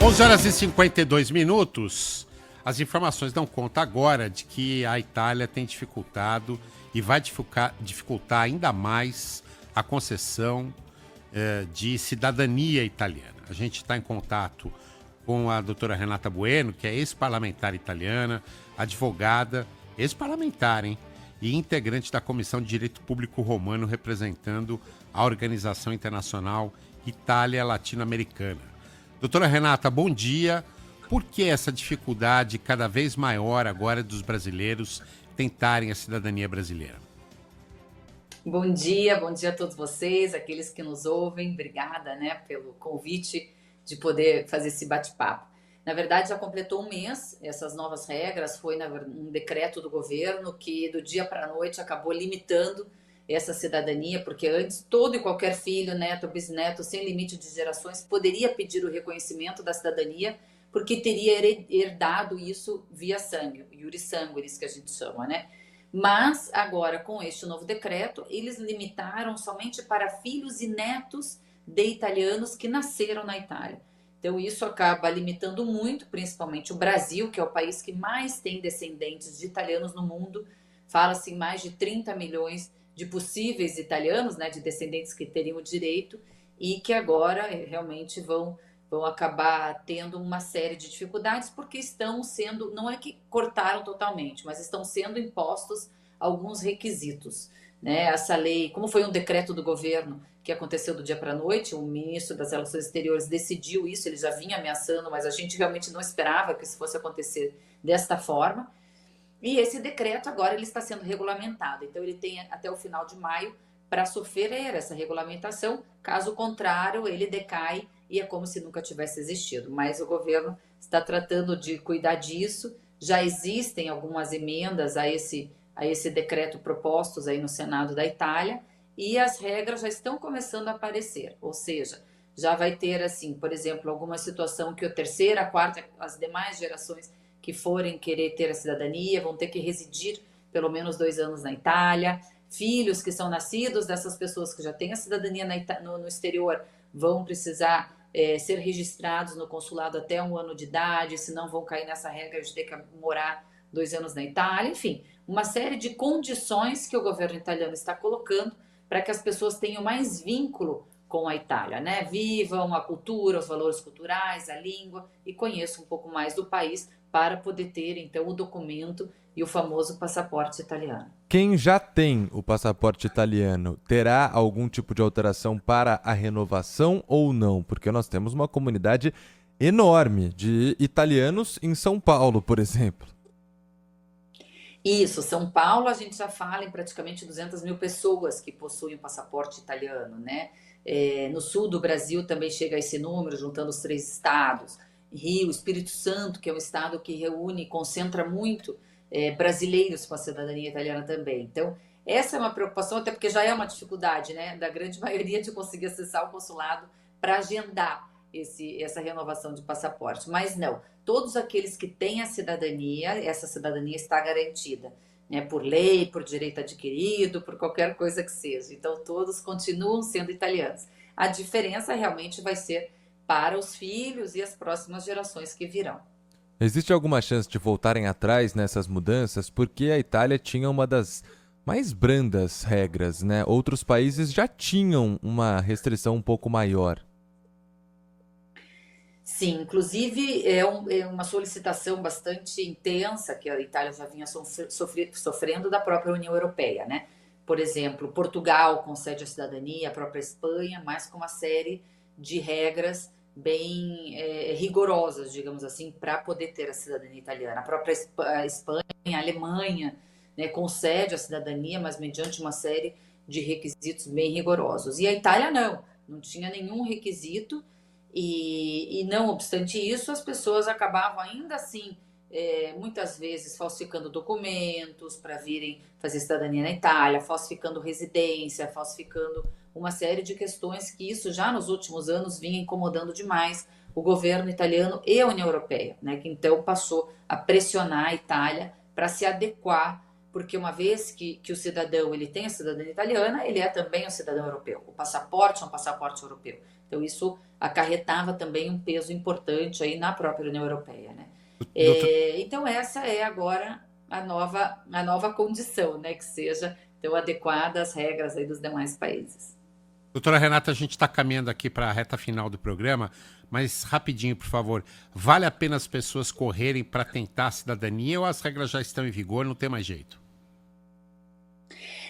11h52. As informações dão conta agora de que a Itália tem dificultado e vai dificultar ainda mais a concessão de cidadania italiana. A gente está em contato com a doutora Renata Bueno, que é ex-parlamentar italiana, advogada, ex-parlamentar, hein? E integrante da Comissão de Direito Público Romano, representando a Organização Internacional Itália Latino-Americana. Doutora Renata, bom dia. Por que essa dificuldade cada vez maior agora dos brasileiros tentarem a cidadania brasileira? Bom dia a todos vocês, aqueles que nos ouvem. Obrigada, pelo convite de poder fazer esse bate-papo. Na verdade, já completou um mês essas novas regras, foi um decreto do governo que do dia para a noite acabou limitando essa cidadania, porque antes todo e qualquer filho, neto, bisneto, sem limite de gerações, poderia pedir o reconhecimento da cidadania, porque teria herdado isso via sangue, iuris sanguinis, que a gente chama, Mas agora, com este novo decreto, eles limitaram somente para filhos e netos de italianos que nasceram na Itália. Então isso acaba limitando muito, principalmente o Brasil, que é o país que mais tem descendentes de italianos no mundo. Fala-se em mais de 30 milhões de possíveis italianos, de descendentes que teriam o direito e que agora realmente vão acabar tendo uma série de dificuldades porque estão sendo, não é que cortaram totalmente, mas estão sendo impostos alguns requisitos. Essa lei, como foi um decreto do governo que aconteceu do dia para a noite, o ministro das Relações Exteriores decidiu isso, ele já vinha ameaçando, mas a gente realmente não esperava que isso fosse acontecer desta forma. E esse decreto agora ele está sendo regulamentado, então ele tem até o final de maio para sofrer essa regulamentação, caso contrário ele decai e é como se nunca tivesse existido. Mas o governo está tratando de cuidar disso, já existem algumas emendas a esse decreto propostos aí no Senado da Itália e as regras já estão começando a aparecer, ou seja, já vai ter assim, por exemplo, alguma situação que a terceira, a quarta, as demais gerações que forem querer ter a cidadania vão ter que residir pelo menos 2 anos na Itália. Filhos que são nascidos dessas pessoas que já têm a cidadania no exterior vão precisar ser registrados no consulado até 1 ano de idade, senão vão cair nessa regra de ter que morar 2 anos na Itália. Enfim, uma série de condições que o governo italiano está colocando para que as pessoas tenham mais vínculo com a Itália, Vivam a cultura, os valores culturais, a língua e conheçam um pouco mais do país para poder ter, então, o documento e o famoso passaporte italiano. Quem já tem o passaporte italiano terá algum tipo de alteração para a renovação ou não? Porque nós temos uma comunidade enorme de italianos em São Paulo, por exemplo. Isso, São Paulo a gente já fala em praticamente 200 mil pessoas que possuem o passaporte italiano, no sul do Brasil também chega a esse número, juntando os 3 estados. Rio, Espírito Santo, que é um estado que reúne, concentra muito brasileiros com a cidadania italiana também. Então, essa é uma preocupação, até porque já é uma dificuldade, da grande maioria de conseguir acessar o consulado para agendar essa renovação de passaporte. Mas não, todos aqueles que têm a cidadania, essa cidadania está garantida, por lei, por direito adquirido, por qualquer coisa que seja. Então, todos continuam sendo italianos. A diferença realmente vai ser para os filhos e as próximas gerações que virão. Existe alguma chance de voltarem atrás nessas mudanças? Porque a Itália tinha uma das mais brandas regras, Outros países já tinham uma restrição um pouco maior. Sim, inclusive é uma solicitação bastante intensa que a Itália já vinha sofrendo da própria União Europeia, Por exemplo, Portugal concede a cidadania, a própria Espanha, mas com uma série de regras bem rigorosas, digamos assim, para poder ter a cidadania italiana. A própria Espanha, a Alemanha, concede a cidadania, mas mediante uma série de requisitos bem rigorosos. E a Itália não tinha nenhum requisito e não obstante isso, as pessoas acabavam ainda assim, muitas vezes, falsificando documentos para virem fazer cidadania na Itália, falsificando residência, falsificando uma série de questões que isso já nos últimos anos vinha incomodando demais o governo italiano e a União Europeia, que então passou a pressionar a Itália para se adequar, porque uma vez que o cidadão ele tem a cidadania italiana, ele é também um cidadão europeu. O passaporte é um passaporte europeu. Então isso acarretava também um peso importante aí na própria União Europeia, né? Doutor- Então essa é agora a nova condição, né? Que seja então adequada às regras aí dos demais países. Doutora Renata, a gente está caminhando aqui para a reta final do programa, mas rapidinho, por favor. Vale a pena as pessoas correrem para tentar a cidadania ou as regras já estão em vigor, não tem mais jeito?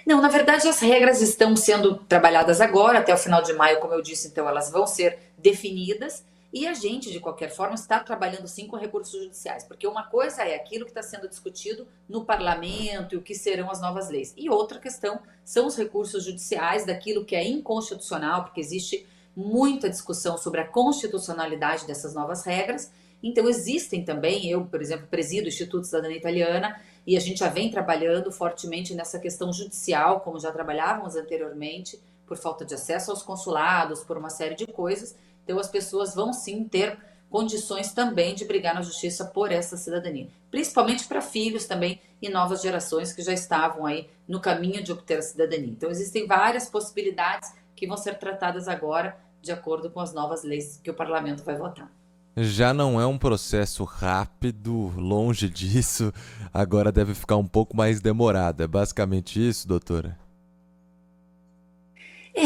Não, na verdade as regras estão sendo trabalhadas agora, até o final de maio, como eu disse, então elas vão ser definidas e a gente, de qualquer forma, está trabalhando sim com recursos judiciais, porque uma coisa é aquilo que está sendo discutido no parlamento e o que serão as novas leis, e outra questão são os recursos judiciais daquilo que é inconstitucional, porque existe muita discussão sobre a constitucionalidade dessas novas regras. Então existem também, eu, por exemplo, presido o Instituto Cidadania Italiana, e a gente já vem trabalhando fortemente nessa questão judicial, como já trabalhávamos anteriormente, por falta de acesso aos consulados, por uma série de coisas. Então as pessoas vão sim ter condições também de brigar na justiça por essa cidadania, principalmente para filhos também e novas gerações que já estavam aí no caminho de obter a cidadania. Então existem várias possibilidades que vão ser tratadas agora de acordo com as novas leis que o parlamento vai votar. Já não é um processo rápido, longe disso, agora deve ficar um pouco mais demorado. É basicamente isso, doutora?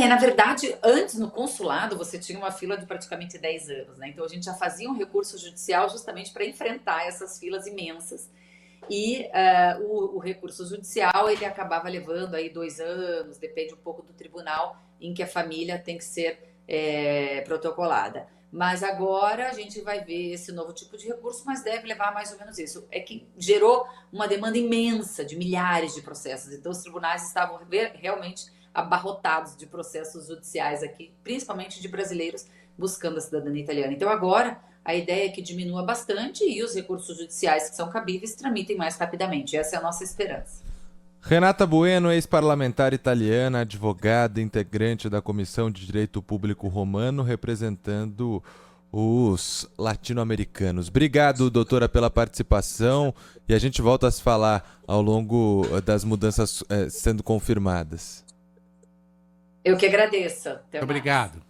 Na verdade, antes no consulado você tinha uma fila de praticamente 10 anos, né? Então a gente já fazia um recurso judicial justamente para enfrentar essas filas imensas. E o recurso judicial ele acabava levando aí 2 anos, depende um pouco do tribunal em que a família tem que ser protocolada. Mas agora a gente vai ver esse novo tipo de recurso, mas deve levar mais ou menos isso. É que gerou uma demanda imensa de milhares de processos. Então os tribunais estavam realmente abarrotados de processos judiciais aqui, principalmente de brasileiros buscando a cidadania italiana. Então agora a ideia é que diminua bastante e os recursos judiciais que são cabíveis tramitem mais rapidamente. Essa é a nossa esperança. Renata Bueno, ex-parlamentar italiana, advogada, integrante da Comissão de Direito Público Romano, representando os latino-americanos. Obrigado, doutora, pela participação e a gente volta a se falar ao longo das mudanças sendo confirmadas. Eu que agradeço. Até mais. Obrigado.